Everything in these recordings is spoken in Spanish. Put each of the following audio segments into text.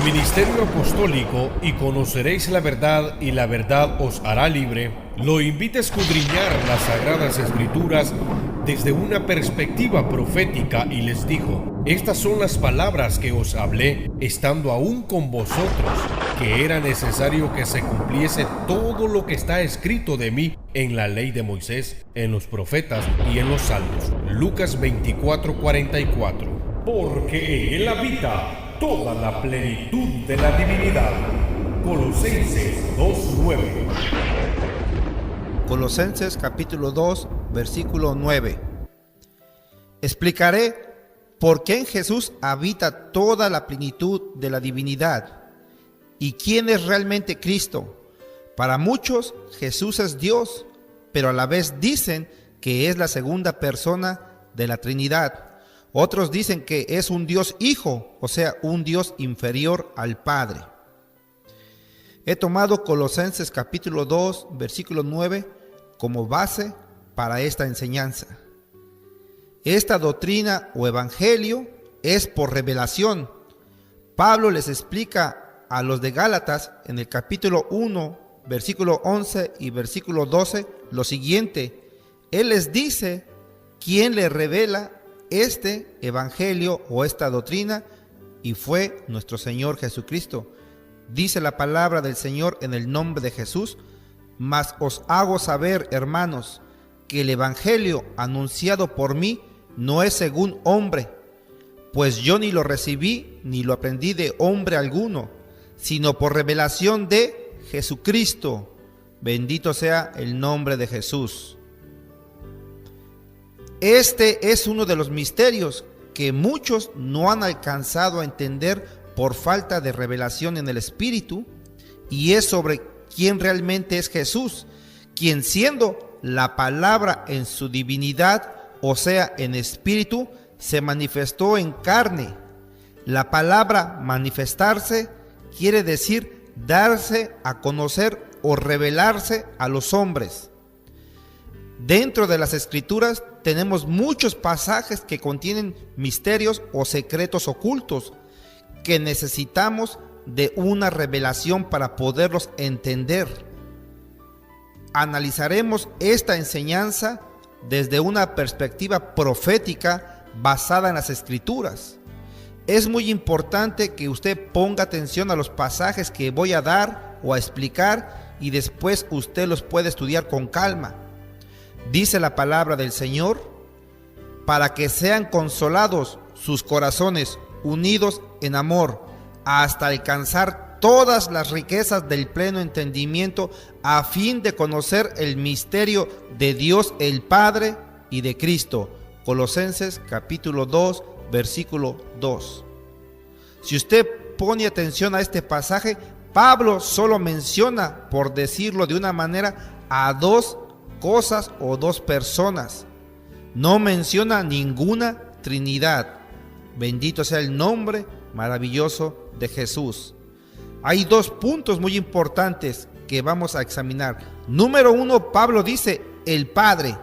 ministerio apostólico y conoceréis la verdad y la verdad os hará libre, lo invita a escudriñar las Sagradas Escrituras desde una perspectiva profética y les dijo: estas son las palabras que os hablé estando aún con vosotros, que era necesario que se cumpliese todo lo que está escrito de mí en la ley de Moisés, en los profetas y en los salmos. Lucas 24:44. Porque en él habita toda la plenitud de la divinidad. Colosenses 2:9. Colosenses capítulo 2, versículo 9. Explicaré por qué en Jesús habita toda la plenitud de la divinidad y quién es realmente Cristo. Para muchos, Jesús es Dios, pero a la vez dicen que es la segunda persona de la Trinidad. Otros dicen que es un Dios Hijo, o sea, un Dios inferior al Padre. He tomado Colosenses capítulo 2, versículo 9 como base para esta enseñanza. Esta doctrina o evangelio es por revelación. Pablo les explica a los de Gálatas en el capítulo 1, versículo 11 y versículo 12 lo siguiente. Él les dice quién le revela este evangelio o esta doctrina, y fue nuestro Señor Jesucristo. Dice la palabra del Señor en el nombre de Jesús: mas os hago saber, hermanos, que el evangelio anunciado por mí no es según hombre, pues yo ni lo recibí ni lo aprendí de hombre alguno, sino por revelación de Jesucristo. Bendito sea el nombre de Jesús. Este es uno de los misterios que muchos no han alcanzado a entender por falta de revelación en el Espíritu, y es sobre quién realmente es Jesús, quien siendo la palabra en su divinidad, o sea, en espíritu, se manifestó en carne. La palabra manifestarse quiere decir darse a conocer o revelarse a los hombres. Dentro de las Escrituras tenemos muchos pasajes que contienen misterios o secretos ocultos que necesitamos de una revelación para poderlos entender. Analizaremos esta enseñanza desde una perspectiva profética basada en las Escrituras. Es muy importante que usted ponga atención a los pasajes que voy a dar o a explicar, y después usted los puede estudiar con calma. Dice la palabra del Señor: para que sean consolados sus corazones unidos en amor, hasta alcanzar todas las riquezas del pleno entendimiento, a fin de conocer el misterio de Dios el Padre y de Cristo. Colosenses capítulo 2, versículo 2. Si usted pone atención a este pasaje, Pablo solo menciona, por decirlo de una manera, a dos cosas o dos personas. No menciona ninguna Trinidad. Bendito sea el nombre maravilloso de Jesús. Hay dos puntos muy importantes que vamos a examinar. Número uno, Pablo dice el Padre.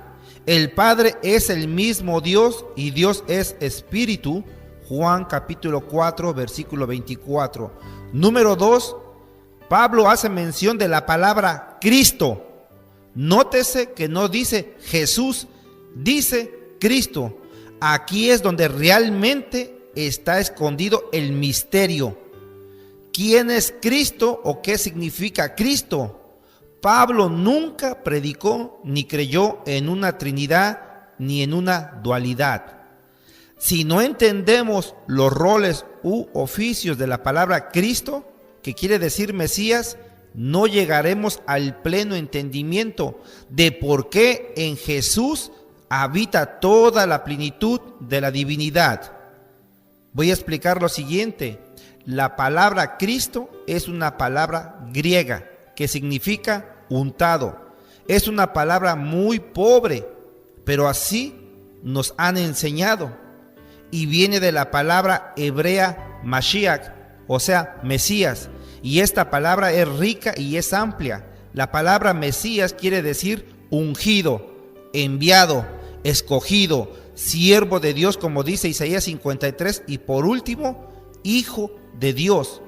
El Padre es el mismo Dios y Dios es Espíritu. Juan capítulo 4, versículo 24. Número dos, Pablo hace mención de la palabra Cristo. Nótese que no dice Jesús, dice Cristo. Aquí es donde realmente está escondido el misterio. ¿Quién es Cristo o qué significa Cristo? Pablo nunca predicó ni creyó en una Trinidad ni en una dualidad. Si no entendemos los roles u oficios de la palabra Cristo, que quiere decir Mesías, no llegaremos al pleno entendimiento de por qué en Jesús habita toda la plenitud de la divinidad. Voy a explicar lo siguiente. La palabra Cristo es una palabra griega que significa untado. Es una palabra muy pobre, pero así nos han enseñado. Y viene de la palabra hebrea Mashiach, o sea, Mesías. Y esta palabra es rica y es amplia. La palabra Mesías quiere decir ungido, enviado, escogido, siervo de Dios, como dice Isaías 53, y por último, hijo de Dios.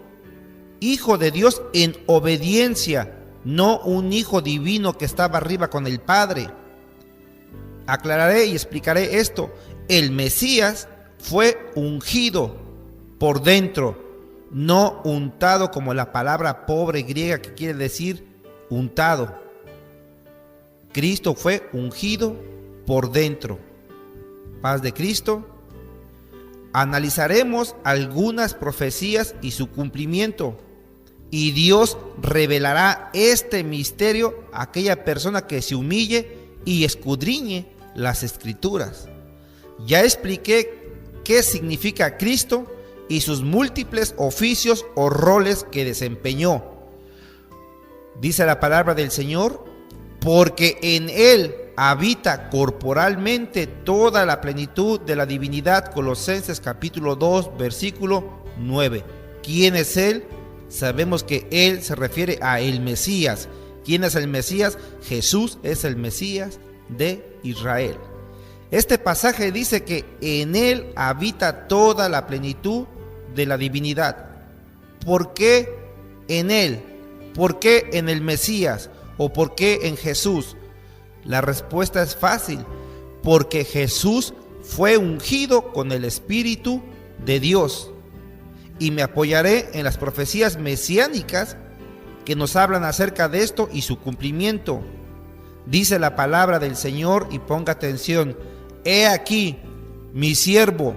hijo de Dios en obediencia, no un hijo divino que estaba arriba con el Padre. Aclararé y explicaré esto. El Mesías fue ungido por dentro, no untado como la palabra pobre griega que quiere decir untado. Cristo fue ungido por dentro. Paz de Cristo. Analizaremos algunas profecías y su cumplimiento. Y Dios revelará este misterio a aquella persona que se humille y escudriñe las Escrituras. Ya expliqué qué significa Cristo y sus múltiples oficios o roles que desempeñó. Dice la palabra del Señor, porque en Él habita corporalmente toda la plenitud de la divinidad. Colosenses capítulo 2, versículo 9. ¿Quién es Él? Sabemos que Él se refiere a el Mesías. ¿Quién es el Mesías? Jesús es el Mesías de Israel. Este pasaje dice que en Él habita toda la plenitud de la divinidad. ¿Por qué en Él? ¿Por qué en el Mesías? ¿O por qué en Jesús? La respuesta es fácil. Porque Jesús fue ungido con el Espíritu de Dios. Y me apoyaré en las profecías mesiánicas que nos hablan acerca de esto y su cumplimiento. Dice la palabra del Señor, y ponga atención: he aquí mi siervo,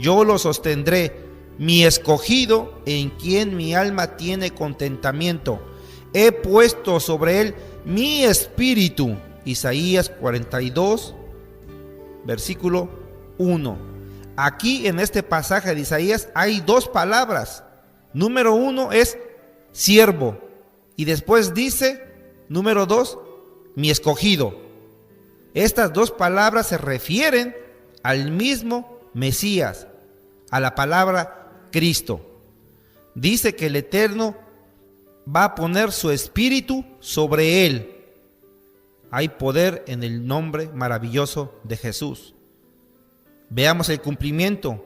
yo lo sostendré, mi escogido, en quien mi alma tiene contentamiento. He puesto sobre él mi espíritu. Isaías 42, versículo 1. Aquí en este pasaje de Isaías hay dos palabras. Número 1 es siervo, y después dice, número 2, mi escogido. Estas dos palabras se refieren al mismo Mesías, a la palabra Cristo. Dice que el Eterno va a poner su espíritu sobre él. Hay poder en el nombre maravilloso de Jesús. Veamos el cumplimiento.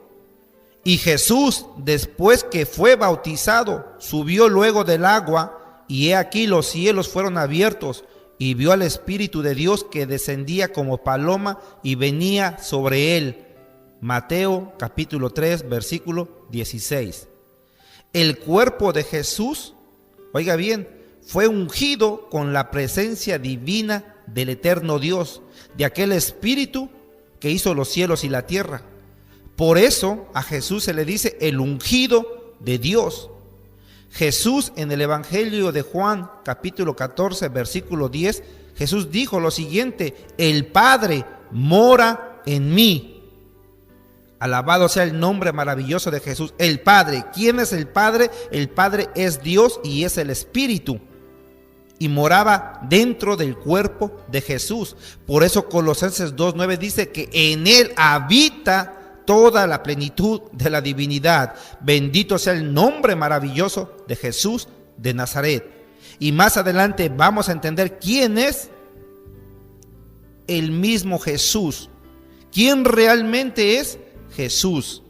Y Jesús, después que fue bautizado, subió luego del agua, y he aquí los cielos fueron abiertos, y vio al Espíritu de Dios que descendía como paloma y venía sobre él. Mateo capítulo 3, versículo 16. El cuerpo de Jesús, oiga bien, fue ungido con la presencia divina del eterno Dios, de aquel Espíritu que hizo los cielos y la tierra. Por eso a Jesús se le dice el ungido de Dios. Jesús, en el Evangelio de Juan capítulo 14 versículo 10, Jesús dijo lo siguiente: el Padre mora en mí. Alabado sea el nombre maravilloso de Jesús. El Padre. ¿Quién es el Padre? El Padre es Dios y es el Espíritu, y moraba dentro del cuerpo de Jesús. Por eso Colosenses 2:9 dice que en él habita toda la plenitud de la divinidad. Bendito sea el nombre maravilloso de Jesús de Nazaret. Y más adelante vamos a entender quién es el mismo Jesús. ¿Quién realmente es Jesús?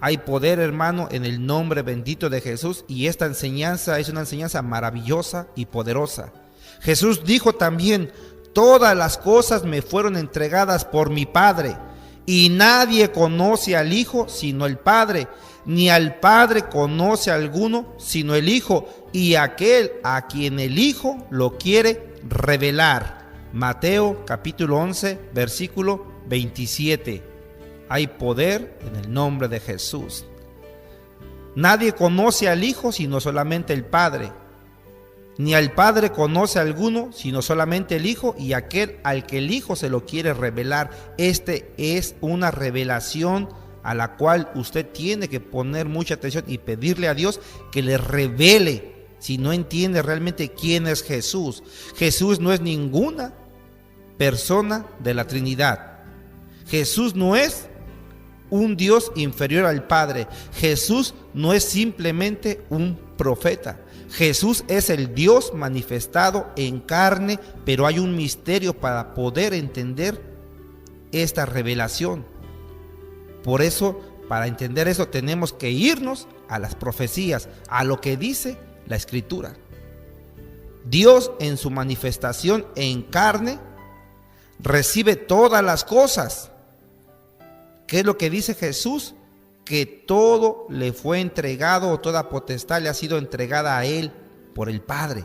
Hay poder, hermano, en el nombre bendito de Jesús, y esta enseñanza es una enseñanza maravillosa y poderosa. Jesús dijo también: todas las cosas me fueron entregadas por mi Padre, y nadie conoce al Hijo sino el Padre, ni al Padre conoce a alguno sino el Hijo, y aquel a quien el Hijo lo quiere revelar. Mateo capítulo 11, versículo 27. Hay poder en el nombre de Jesús. Nadie conoce al Hijo sino solamente el Padre, ni al Padre conoce a alguno sino solamente el Hijo, y aquel al que el Hijo se lo quiere revelar. Este es una revelación a la cual usted tiene que poner mucha atención y pedirle a Dios que le revele si no entiende realmente quién es Jesús. Jesús no es ninguna persona de la Trinidad. Jesús no es un Dios inferior al Padre. Jesús no es simplemente un profeta. Jesús es el Dios manifestado en carne, pero hay un misterio para poder entender esta revelación. Por eso para entender eso tenemos que irnos a las profecías, a lo que dice la Escritura. Dios en su manifestación en carne recibe todas las cosas. ¿Qué es lo que dice Jesús? Que todo le fue entregado, o toda potestad le ha sido entregada a Él por el Padre.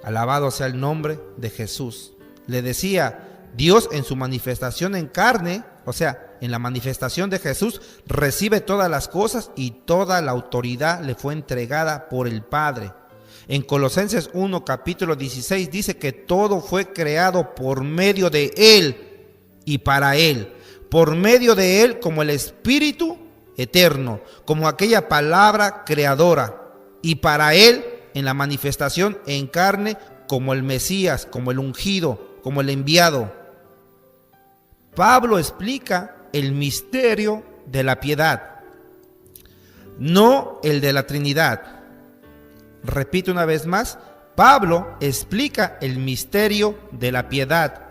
Alabado sea el nombre de Jesús. Le decía, Dios en su manifestación en carne, o sea, en la manifestación de Jesús, recibe todas las cosas y toda la autoridad le fue entregada por el Padre. En Colosenses 1, capítulo 16, dice que todo fue creado por medio de Él y para Él. Por medio de Él como el Espíritu eterno, como aquella palabra creadora. Y para Él en la manifestación en carne como el Mesías, como el ungido, como el enviado. Pablo explica el misterio de la piedad, no el de la Trinidad. Repito una vez más, Pablo explica el misterio de la piedad,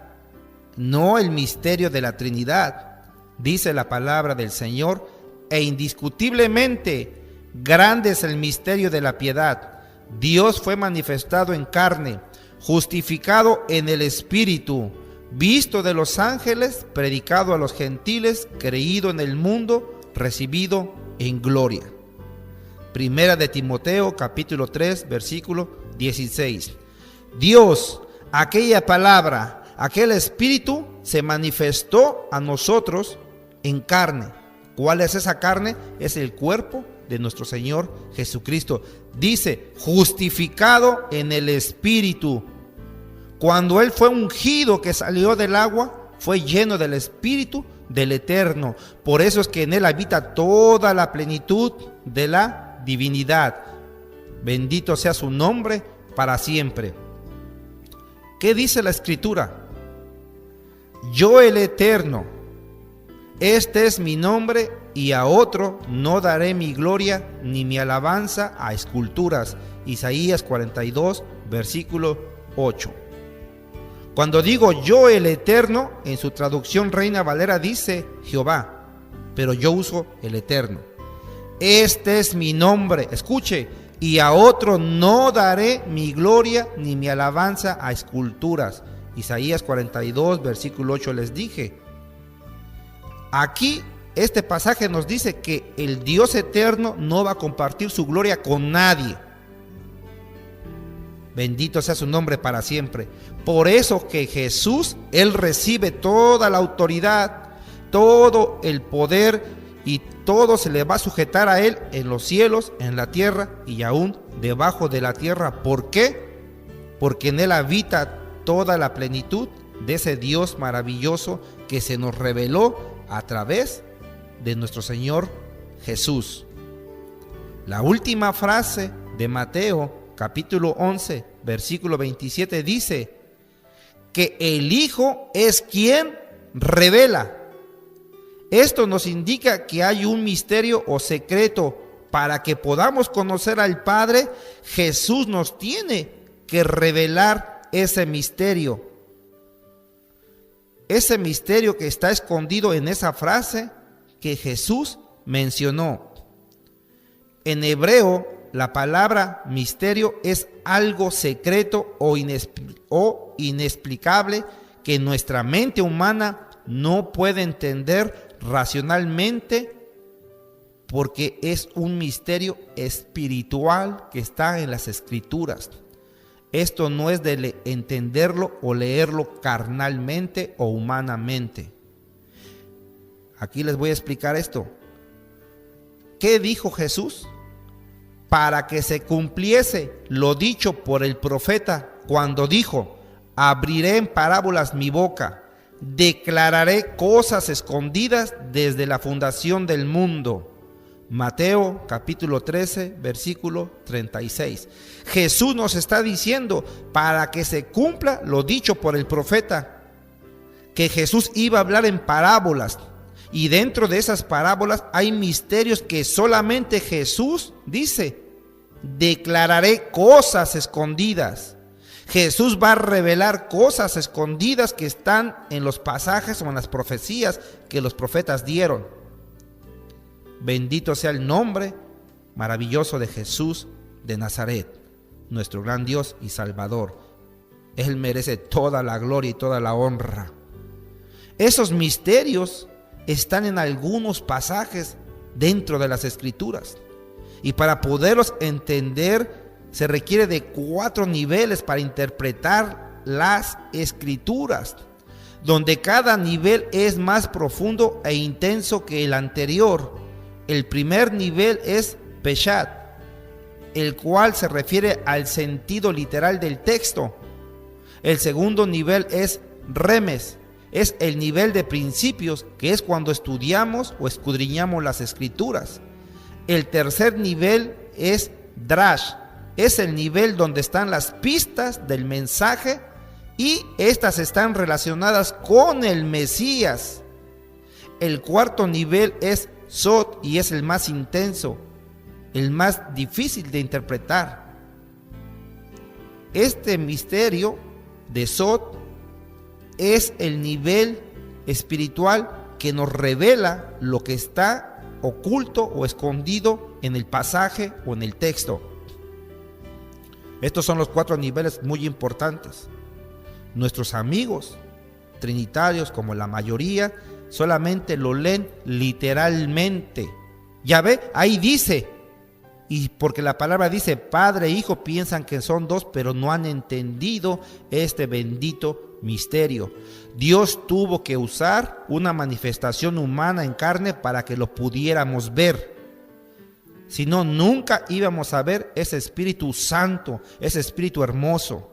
no el misterio de la Trinidad. Dice la palabra del Señor, e indiscutiblemente grande es el misterio de la piedad. Dios fue manifestado en carne, justificado en el Espíritu, visto de los ángeles, predicado a los gentiles, creído en el mundo, recibido en gloria. Primera de Timoteo, capítulo 3, versículo 16. Dios, aquella palabra, aquel Espíritu, se manifestó a nosotros en carne. ¿Cuál es esa carne? Es el cuerpo de nuestro Señor Jesucristo. Dice, justificado en el Espíritu. Cuando Él fue ungido, que salió del agua, fue lleno del Espíritu del Eterno. Por eso es que en Él habita toda la plenitud de la divinidad. Bendito sea su nombre para siempre. ¿Qué dice la Escritura? Yo el Eterno, este es mi nombre, y a otro no daré mi gloria ni mi alabanza a esculturas. Isaías 42, versículo 8. Cuando digo yo el Eterno, en su traducción Reina Valera dice Jehová, pero yo uso el Eterno. Este es mi nombre, escuche, y a otro no daré mi gloria ni mi alabanza a esculturas. Isaías 42, versículo 8 les dije. Aquí este pasaje nos dice que el Dios eterno no va a compartir su gloria con nadie. Bendito sea su nombre para siempre. Por eso que Jesús, Él recibe toda la autoridad, todo el poder, y todo se le va a sujetar a Él en los cielos, en la tierra y aún debajo de la tierra. ¿Por qué? Porque en Él habita toda la plenitud de ese Dios maravilloso que se nos reveló a través de nuestro Señor Jesús. La última frase de Mateo capítulo 11, versículo 27 dice que el Hijo es quien revela. Esto nos indica que hay un misterio o secreto. Para que podamos conocer al Padre, Jesús nos tiene que revelar ese misterio. Ese misterio que está escondido en esa frase que Jesús mencionó. En hebreo, la palabra misterio es algo secreto o inexplicable que nuestra mente humana no puede entender racionalmente, porque es un misterio espiritual que está en las Escrituras. Esto no es de entenderlo o leerlo carnalmente o humanamente. Aquí les voy a explicar esto. ¿Qué dijo Jesús? Para que se cumpliese lo dicho por el profeta cuando dijo: abriré en parábolas mi boca, declararé cosas escondidas desde la fundación del mundo. Mateo capítulo 13, versículo 36. Jesús nos está diciendo para que se cumpla lo dicho por el profeta, que Jesús iba a hablar en parábolas, y dentro de esas parábolas hay misterios que solamente Jesús dice: declararé cosas escondidas. Jesús va a revelar cosas escondidas que están en los pasajes o en las profecías que los profetas dieron. Bendito sea el nombre maravilloso de Jesús de Nazaret, nuestro gran Dios y Salvador. Él merece toda la gloria y toda la honra. Esos misterios están en algunos pasajes dentro de las Escrituras. Y para poderlos entender, se requiere de 4 niveles para interpretar las Escrituras, donde cada nivel es más profundo e intenso que el anterior. El primer nivel es Peshat, el cual se refiere al sentido literal del texto. El segundo nivel es Remes, es el nivel de principios, que es cuando estudiamos o escudriñamos las Escrituras. El tercer nivel es Drash, es el nivel donde están las pistas del mensaje y estas están relacionadas con el Mesías. El cuarto nivel es Sod y es el más intenso, el más difícil de interpretar. Este misterio de Sod es el nivel espiritual que nos revela lo que está oculto o escondido en el pasaje o en el texto. Estos son los 4 niveles muy importantes. Nuestros amigos trinitarios, como la mayoría, solamente lo leen literalmente. Ya ve, ahí dice, y porque la palabra dice Padre e Hijo, piensan que son 2, pero no han entendido este bendito misterio. Dios tuvo que usar una manifestación humana en carne para que lo pudiéramos ver. Si no, nunca íbamos a ver ese Espíritu Santo, ese Espíritu hermoso.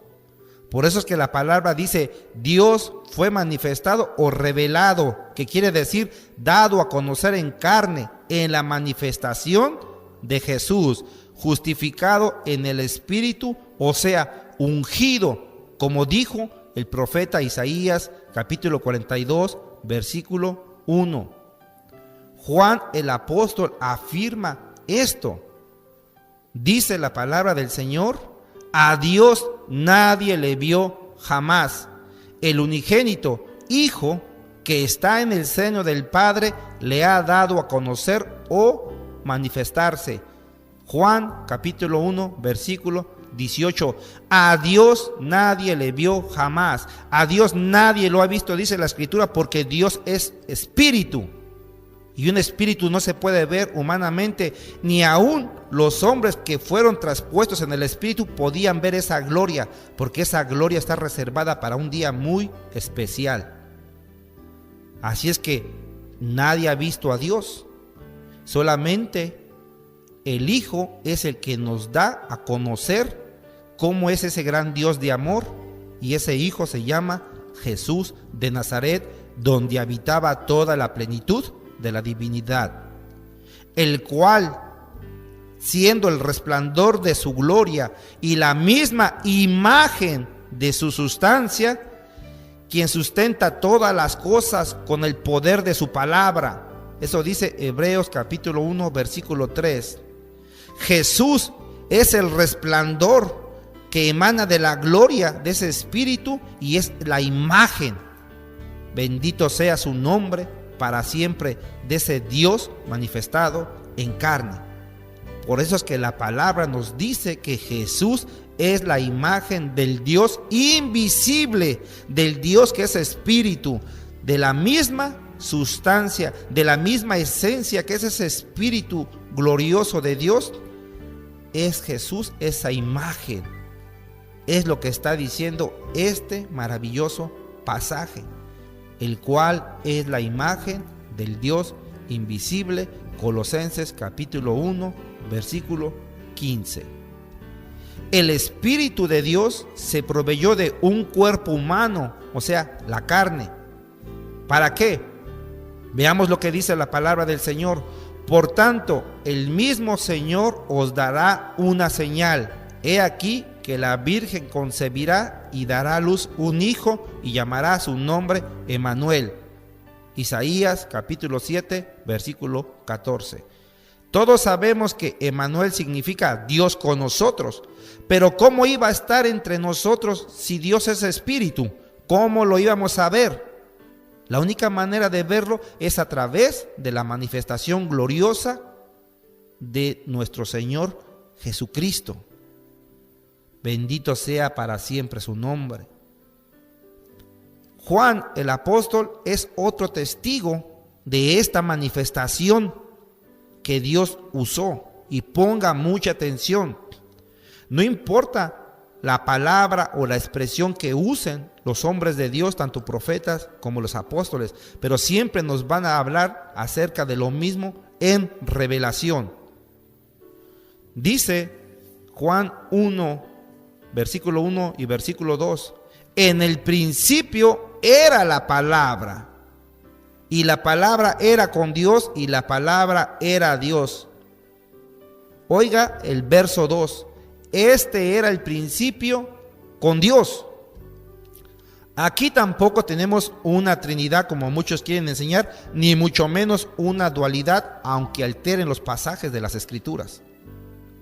Por eso es que la palabra dice, Dios fue manifestado o revelado, que quiere decir dado a conocer en carne, en la manifestación de Jesús, justificado en el Espíritu, o sea, ungido, como dijo el profeta Isaías, capítulo 42, versículo 1. Juan el apóstol afirma esto. Dice la palabra del Señor, a Dios nadie le vio jamás. El unigénito Hijo que está en el seno del Padre le ha dado a conocer o manifestarse. Juan capítulo 1 versículo 18. A Dios nadie le vio jamás. A Dios nadie lo ha visto, dice la Escritura, porque Dios es espíritu. Y un espíritu no se puede ver humanamente, ni aún los hombres que fueron traspuestos en el espíritu podían ver esa gloria, porque esa gloria está reservada para un día muy especial. Así es que nadie ha visto a Dios, solamente el Hijo es el que nos da a conocer cómo es ese gran Dios de amor, y ese Hijo se llama Jesús de Nazaret, donde habitaba toda la plenitud de la divinidad, el cual, siendo el resplandor de su gloria y la misma imagen de su sustancia, quien sustenta todas las cosas con el poder de su palabra. Eso dice Hebreos capítulo 1 versículo 3. Jesús es el resplandor que emana de la gloria de ese Espíritu y es la imagen. Bendito sea su nombre para siempre, de ese Dios manifestado en carne. Por eso es que la palabra nos dice que Jesús es la imagen del Dios invisible, del Dios que es espíritu, de la misma sustancia, de la misma esencia que es ese espíritu glorioso de Dios. Es Jesús esa imagen. Es lo que está diciendo este maravilloso pasaje, el cual es la imagen del Dios invisible. Colosenses capítulo 1 versículo 15. El Espíritu de Dios se proveyó de un cuerpo humano, o sea, la carne. ¿Para qué? Veamos lo que dice la palabra del Señor. Por tanto, el mismo Señor os dará una señal. He aquí que la Virgen concebirá y dará a luz un hijo y llamará su nombre Emmanuel. Isaías capítulo 7 versículo 14. Todos sabemos que Emmanuel significa Dios con nosotros, pero ¿cómo iba a estar entre nosotros si Dios es espíritu? ¿Cómo lo íbamos a ver? La única manera de verlo es a través de la manifestación gloriosa de nuestro Señor Jesucristo. Bendito sea para siempre su nombre. Juan el apóstol es otro testigo de esta manifestación que Dios usó. Y ponga mucha atención. No importa la palabra o la expresión que usen los hombres de Dios, tanto profetas como los apóstoles, pero siempre nos van a hablar acerca de lo mismo en revelación. Dice Juan 1, versículo 1 y versículo 2: en el principio era la palabra, y la palabra era con Dios, y la palabra era Dios. Oiga el verso 2: este era el principio con Dios. Aquí tampoco tenemos una trinidad como muchos quieren enseñar, ni mucho menos una dualidad, aunque alteren los pasajes de las escrituras.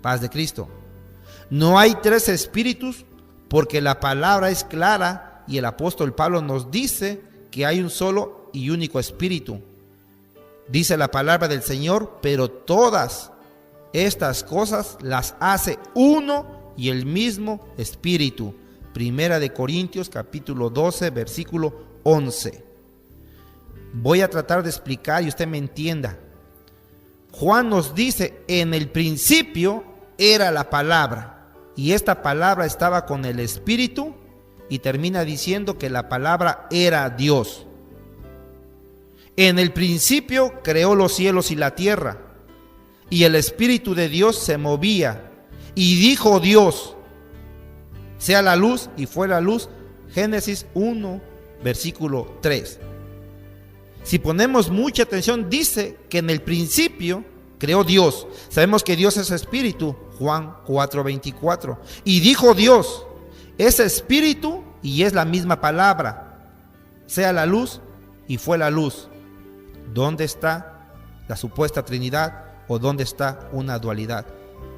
Paz de Cristo. No hay tres espíritus, porque la palabra es clara y el apóstol Pablo nos dice que hay un solo y único espíritu. Dice la palabra del Señor: pero todas estas cosas las hace uno y el mismo espíritu. Primera de Corintios capítulo 12 versículo 11. Voy a tratar de explicar y usted me entienda. Juan nos dice: en el principio era la palabra, y esta palabra estaba con el Espíritu, y termina diciendo que la palabra era Dios. En el principio creó los cielos y la tierra, y el Espíritu de Dios se movía, y dijo Dios: sea la luz, y fue la luz. Génesis 1 versículo 3. Si ponemos mucha atención, dice que en el principio creó Dios. Sabemos que Dios es espíritu, Juan 4:24. Y dijo Dios, es espíritu y es la misma palabra. Sea la luz, y fue la luz. ¿Dónde está la supuesta Trinidad o dónde está una dualidad?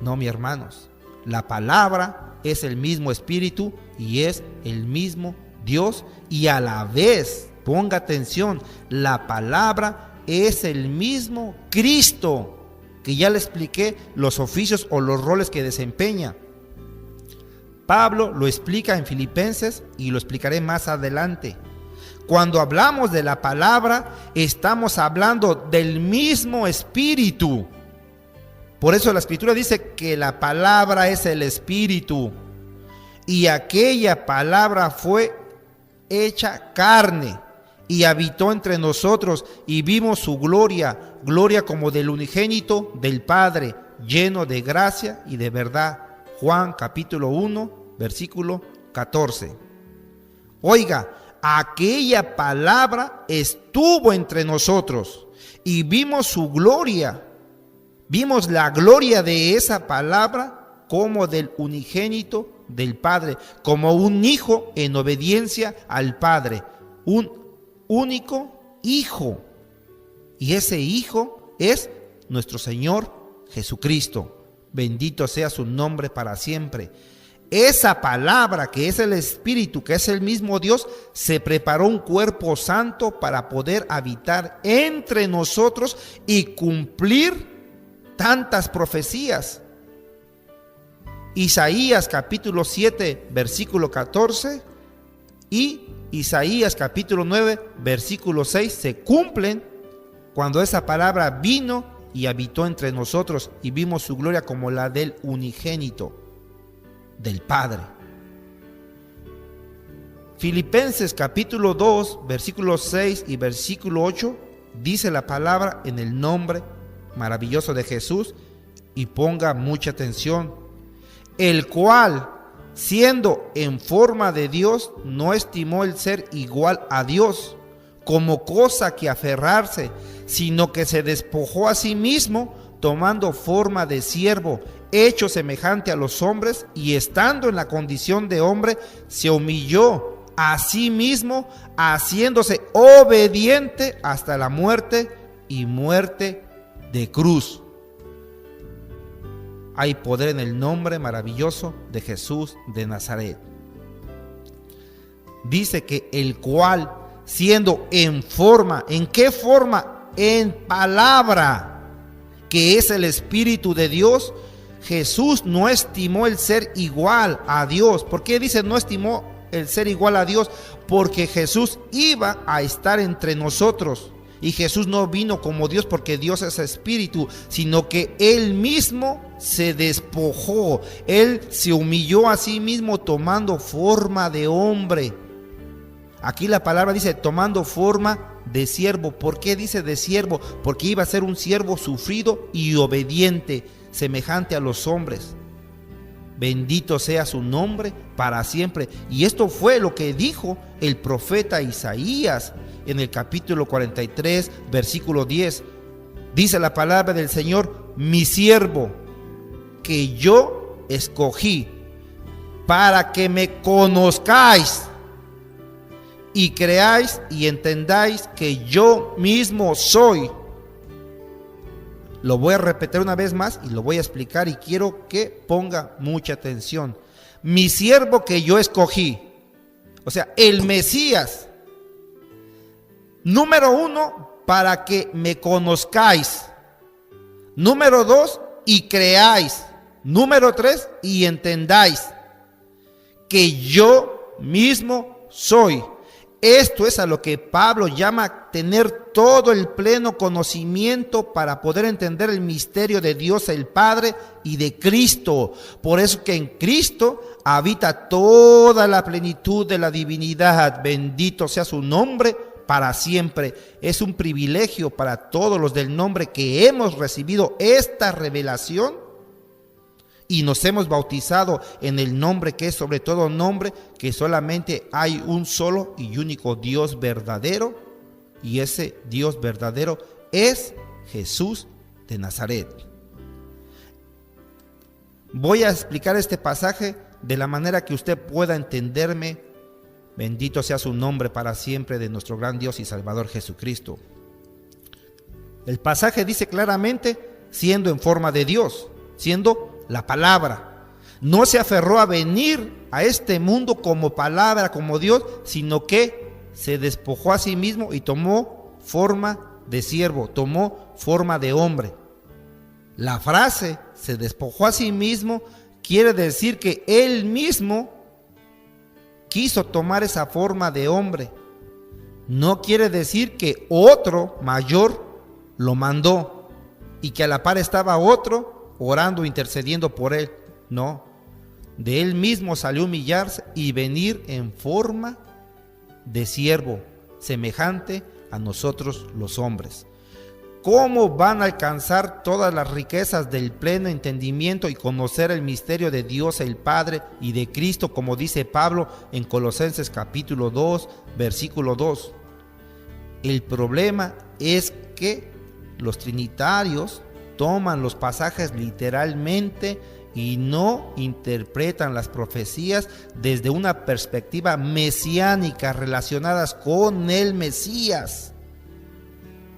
No, mis hermanos. La palabra es el mismo espíritu y es el mismo Dios, y a la vez, ponga atención, la palabra es el mismo Cristo, que ya le expliqué los oficios o los roles que desempeña. Pablo lo explica en Filipenses y lo explicaré más adelante. Cuando hablamos de la palabra, estamos hablando del mismo espíritu. Por eso la escritura dice que la palabra es el espíritu, y aquella palabra fue hecha carne y habitó entre nosotros, y vimos su gloria, gloria como del unigénito del Padre, lleno de gracia y de verdad. Juan capítulo 1 versículo 14. Oiga, aquella palabra estuvo entre nosotros y vimos su gloria. Vimos la gloria de esa palabra como del unigénito del Padre, como un hijo en obediencia al Padre, un único hijo. Y ese hijo es nuestro Señor Jesucristo. Bendito sea su nombre para siempre. Esa palabra, que es el Espíritu, que es el mismo Dios, se preparó un cuerpo santo para poder habitar entre nosotros y cumplir tantas profecías. Isaías capítulo 7 versículo 14 y Isaías capítulo 9 versículo 6 se cumplen cuando esa palabra vino y habitó entre nosotros, y vimos su gloria como la del unigénito del Padre. Filipenses capítulo 2 versículo 6 y versículo 8 dice la palabra en el nombre maravilloso de Jesús, y ponga mucha atención: el cual, siendo en forma de Dios, no estimó el ser igual a Dios como cosa que aferrarse, sino que se despojó a sí mismo, tomando forma de siervo, hecho semejante a los hombres, y estando en la condición de hombre, se humilló a sí mismo, haciéndose obediente hasta la muerte, y muerte de cruz. hay poder en el nombre maravilloso de Jesús de Nazaret. Dice que el cual, siendo en forma, ¿en qué forma? En palabra, que es el Espíritu de Dios, Jesús no estimó el ser igual a Dios. ¿Por qué dice no estimó el ser igual a Dios? Porque Jesús iba a estar entre nosotros. Y Jesús no vino como Dios porque Dios es espíritu, sino que Él mismo se despojó. Él se humilló a sí mismo tomando forma de hombre. Aquí la palabra dice tomando forma de siervo. ¿Por qué dice de siervo? Porque iba a ser un siervo sufrido y obediente, semejante a los hombres. Bendito sea su nombre para siempre. Y esto fue lo que dijo el profeta Isaías en el capítulo 43, versículo 10. Dice la palabra del Señor: mi siervo, que yo escogí, para que me conozcáis y creáis y entendáis que yo mismo soy. Lo voy a repetir una vez más y lo voy a explicar, y quiero que ponga mucha atención. Mi siervo que yo escogí, o sea, el Mesías. Número 1, para que me conozcáis. Número 2, y creáis. Número 3, y entendáis que yo mismo soy. Esto es a lo que Pablo llama tener todo el pleno conocimiento para poder entender el misterio de Dios el Padre y de Cristo. Por eso que en Cristo habita toda la plenitud de la divinidad. Bendito sea su nombre para siempre. Es un privilegio para todos los del nombre que hemos recibido esta revelación y nos hemos bautizado en el nombre que es sobre todo nombre, que solamente hay un solo y único Dios verdadero, y ese Dios verdadero es Jesús de Nazaret. Voy a explicar este pasaje de la manera que usted pueda entenderme. Bendito sea su nombre para siempre de nuestro gran Dios y Salvador Jesucristo. El pasaje dice claramente, siendo en forma de Dios, siendo la palabra. No se aferró a venir a este mundo como palabra, como Dios, sino que se despojó a sí mismo y tomó forma de siervo, tomó forma de hombre. La frase se despojó a sí mismo quiere decir que él mismo quiso tomar esa forma de hombre. No quiere decir que otro mayor lo mandó y que a la par estaba otro orando, intercediendo por él. No, de él mismo salió a humillarse y venir en forma de siervo, semejante a nosotros los hombres. ¿Cómo van a alcanzar todas las riquezas del pleno entendimiento y conocer el misterio de Dios el Padre y de Cristo, como dice Pablo en Colosenses capítulo 2, versículo 2? El problema es que los trinitarios toman los pasajes literalmente y no interpretan las profecías desde una perspectiva mesiánica relacionadas con el Mesías.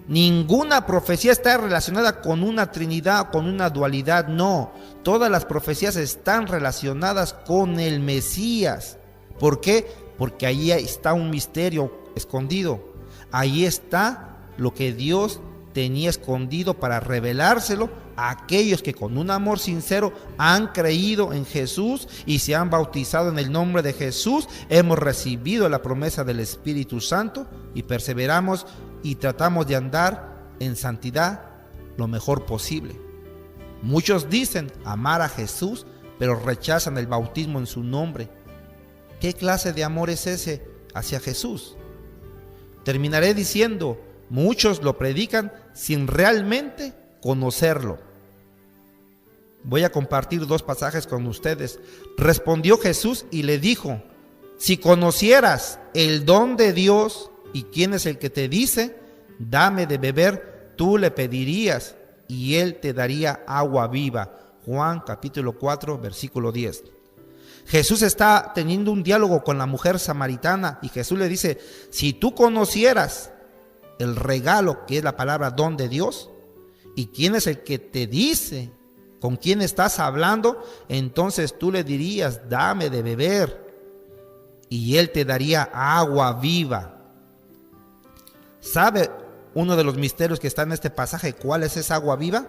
Ninguna profecía está relacionada con una trinidad, con una dualidad, no. Todas las profecías están relacionadas con el Mesías. ¿Por qué? Porque ahí está un misterio escondido. Ahí está lo que Dios tenía escondido para revelárselo a aquellos que con un amor sincero han creído en Jesús y se han bautizado en el nombre de Jesús. Hemos recibido la promesa del Espíritu Santo y perseveramos y tratamos de andar en santidad lo mejor posible. Muchos dicen amar a Jesús, pero rechazan el bautismo en su nombre. ¿Qué clase de amor es ese hacia Jesús? Terminaré diciendo, muchos lo predican sin realmente conocerlo. Voy a compartir dos pasajes con ustedes. Respondió Jesús y le dijo: si conocieras el don de Dios y quién es el que te dice, dame de beber, tú le pedirías y él te daría agua viva. Juan capítulo 4, versículo 10. Jesús está teniendo un diálogo con la mujer samaritana y Jesús le dice: si tú conocieras el regalo, que es la palabra don de Dios, y quién es el que te dice con quién estás hablando, entonces tú le dirías, dame de beber, y él te daría agua viva. ¿Sabe uno de los misterios que está en este pasaje cuál es esa agua viva?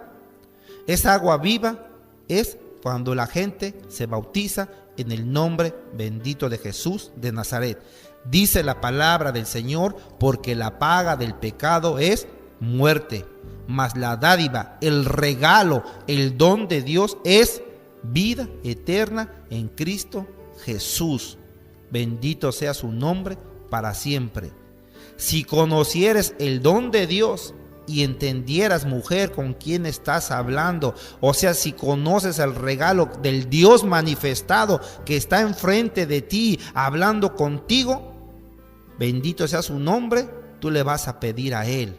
Esa agua viva es cuando la gente se bautiza en el nombre bendito de Jesús de Nazaret. Dice la palabra del Señor, porque la paga del pecado es muerte, mas la dádiva, el regalo, el don de Dios es vida eterna en Cristo Jesús. Bendito sea su nombre para siempre. Si conocieres el don de Dios y entendieras, mujer, con quién estás hablando, o sea, si conoces el regalo del Dios manifestado que está enfrente de ti, hablando contigo, bendito sea su nombre, tú le vas a pedir a Él.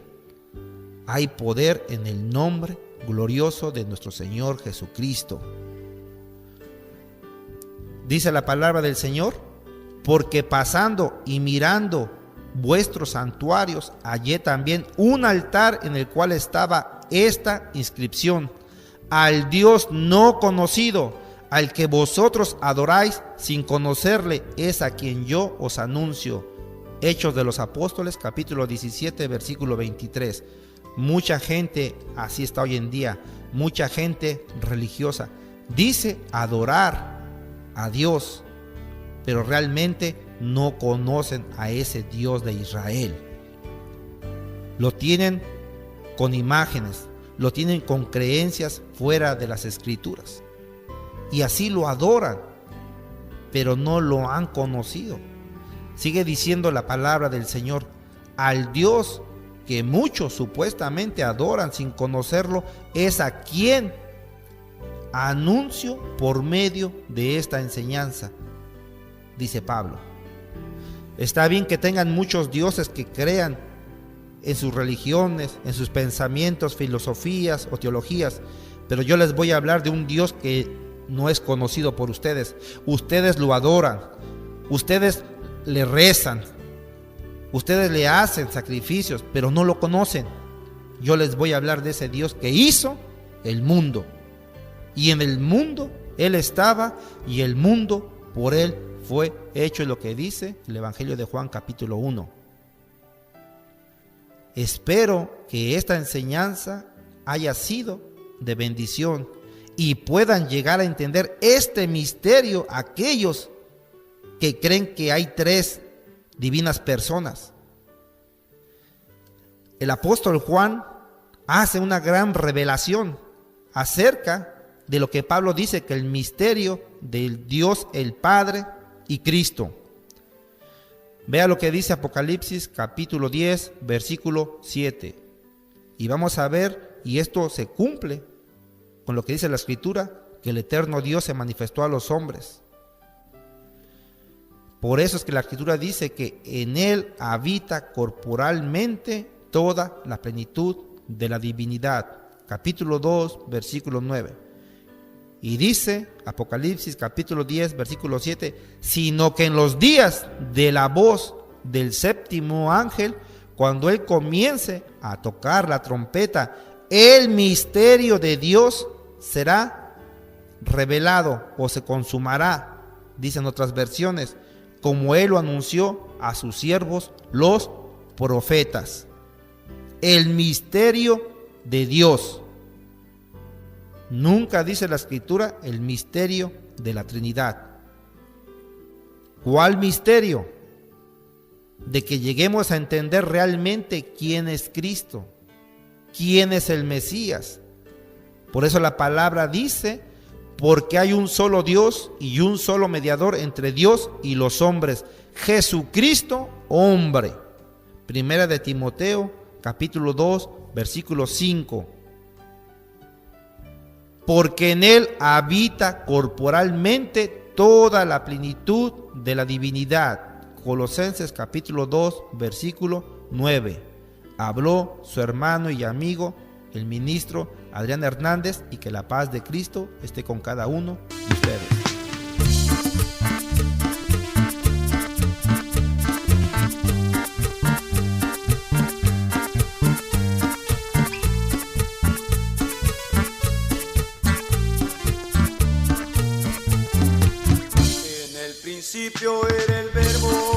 Hay poder en el nombre glorioso de nuestro Señor Jesucristo. Dice la palabra del Señor, porque pasando y mirando vuestros santuarios, hallé también un altar en el cual estaba esta inscripción: al Dios no conocido, al que vosotros adoráis sin conocerle, es a quien yo os anuncio. Hechos de los Apóstoles, capítulo 17, versículo 23. Mucha gente, así está hoy en día, mucha gente religiosa, dice adorar a Dios, pero realmente no conocen a ese Dios de Israel. Lo tienen con imágenes, lo tienen con creencias fuera de las Escrituras. Y así lo adoran, pero no lo han conocido. Sigue diciendo la palabra del Señor, al Dios que muchos supuestamente adoran sin conocerlo, es a quien anuncio por medio de esta enseñanza, dice Pablo. Está bien que tengan muchos dioses que crean en sus religiones, en sus pensamientos, filosofías o teologías, pero yo les voy a hablar de un Dios que no es conocido por ustedes. Ustedes lo adoran, ustedes le rezan, ustedes le hacen sacrificios, pero no lo conocen. Yo les voy a hablar de ese Dios que hizo el mundo, y en el mundo Él estaba, y el mundo por Él fue hecho, lo que dice el Evangelio de Juan capítulo 1. Espero que esta enseñanza haya sido de bendición y puedan llegar a entender este misterio aquellos que creen que hay tres divinas personas. El apóstol Juan hace una gran revelación acerca de lo que Pablo dice, que el misterio del Dios el Padre y Cristo. Vea lo que dice Apocalipsis capítulo 10 versículo 7, y vamos a ver, y esto se cumple con lo que dice la Escritura, que el eterno Dios se manifestó a los hombres. Por eso es que la Escritura dice que en Él habita corporalmente toda la plenitud de la divinidad. Capítulo 2 versículo 9. Y dice Apocalipsis capítulo 10 versículo 7, sino que en los días de la voz del séptimo ángel, cuando él comience a tocar la trompeta, el misterio de Dios será revelado o se consumará, dicen otras versiones, como él lo anunció a sus siervos los profetas. El misterio de Dios. Nunca dice la Escritura el misterio de la Trinidad. ¿Cuál misterio? De que lleguemos a entender realmente quién es Cristo, quién es el Mesías. Por eso la palabra dice, porque hay un solo Dios y un solo mediador entre Dios y los hombres, Jesucristo hombre. Primera de Timoteo capítulo 2 versículo 5. Porque en Él habita corporalmente toda la plenitud de la divinidad. Colosenses capítulo 2 versículo 9. Habló su hermano y amigo, el ministro Adrián Hernández, y que la paz de Cristo esté con cada uno de ustedes. principio era el verbo,